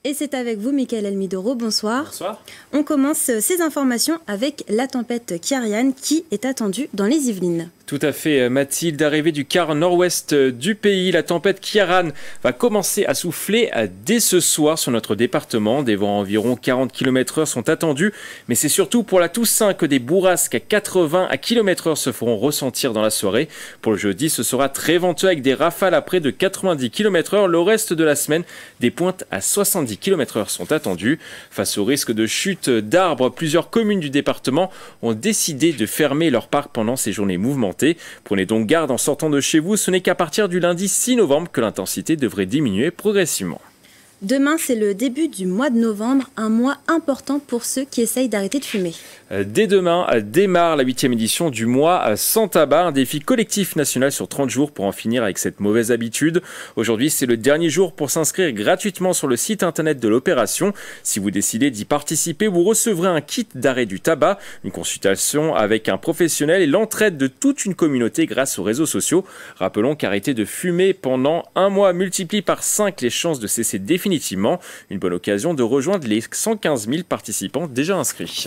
Et c'est avec vous, Michael Elmidoro. Bonsoir. Bonsoir. On commence ces informations avec la tempête Kyrian qui est attendue dans les Yvelines. Tout à fait, Mathilde. Arrivée du quart nord-ouest du pays, la tempête Kyrian va commencer à souffler dès ce soir sur notre département. Des vents à environ 40 km/h sont attendus, mais c'est surtout pour la Toussaint que des bourrasques à 80 km/h se feront ressentir dans la soirée. Pour le jeudi, ce sera très venteux avec des rafales à près de 90 km/h. Le reste de la semaine, des pointes à 70 km/h sont attendues. Face au risque de chute d'arbres, plusieurs communes du département ont décidé de fermer leur parc pendant ces journées mouvementées. Prenez donc garde en sortant de chez vous, ce n'est qu'à partir du lundi 6 novembre que l'intensité devrait diminuer progressivement. Demain, c'est le début du mois de novembre, un mois important pour ceux qui essayent d'arrêter de fumer. Dès demain démarre la 8e édition du mois sans tabac, un défi collectif national sur 30 jours pour en finir avec cette mauvaise habitude. Aujourd'hui, c'est le dernier jour pour s'inscrire gratuitement sur le site internet de l'opération. Si vous décidez d'y participer, vous recevrez un kit d'arrêt du tabac, une consultation avec un professionnel et l'entraide de toute une communauté grâce aux réseaux sociaux. Rappelons qu'arrêter de fumer pendant un mois multiplie par 5 les chances de cesser définitivement. Une bonne occasion de rejoindre les 115 000 participants déjà inscrits.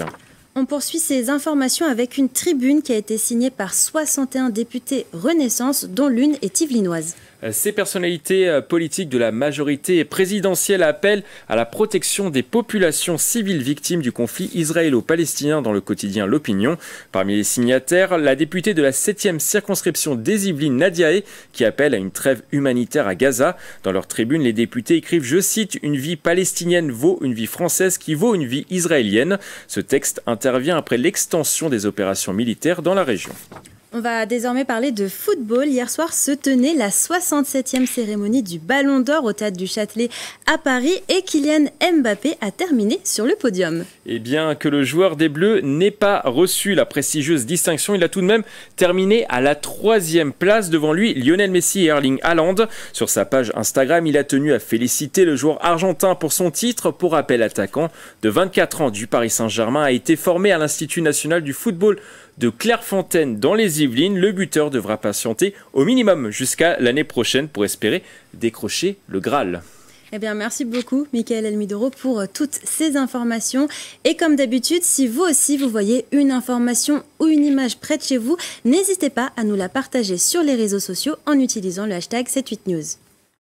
On poursuit ces informations avec une tribune qui a été signée par 61 députés Renaissance, dont l'une est yvelinoise. Ces personnalités politiques de la majorité présidentielle appellent à la protection des populations civiles victimes du conflit israélo-palestinien dans le quotidien L'Opinion. Parmi les signataires, la députée de la 7e circonscription des Yvelines, Nadia Hay, qui appelle à une trêve humanitaire à Gaza. Dans leur tribune, les députés écrivent, je cite, « Une vie palestinienne vaut une vie française qui vaut une vie israélienne ». Ce texte intervient après l'extension des opérations militaires dans la région. On va désormais parler de football. Hier soir se tenait la 67e cérémonie du Ballon d'Or au Théâtre du Châtelet à Paris et Kylian Mbappé a terminé sur le podium. Et bien que le joueur des Bleus n'ait pas reçu la prestigieuse distinction, il a tout de même terminé à la 3e place. Devant lui, Lionel Messi et Erling Haaland. Sur sa page Instagram, il a tenu à féliciter le joueur argentin pour son titre. Pour rappel, l'attaquant de 24 ans du Paris Saint-Germain a été formé à l'Institut national du football de Clairefontaine dans les Yvelines. Le buteur devra patienter au minimum jusqu'à l'année prochaine pour espérer décrocher le Graal. Eh bien, merci beaucoup, Michael Elmidoro, pour toutes ces informations. Et comme d'habitude, si vous aussi, vous voyez une information ou une image près de chez vous, n'hésitez pas à nous la partager sur les réseaux sociaux en utilisant le hashtag 78news.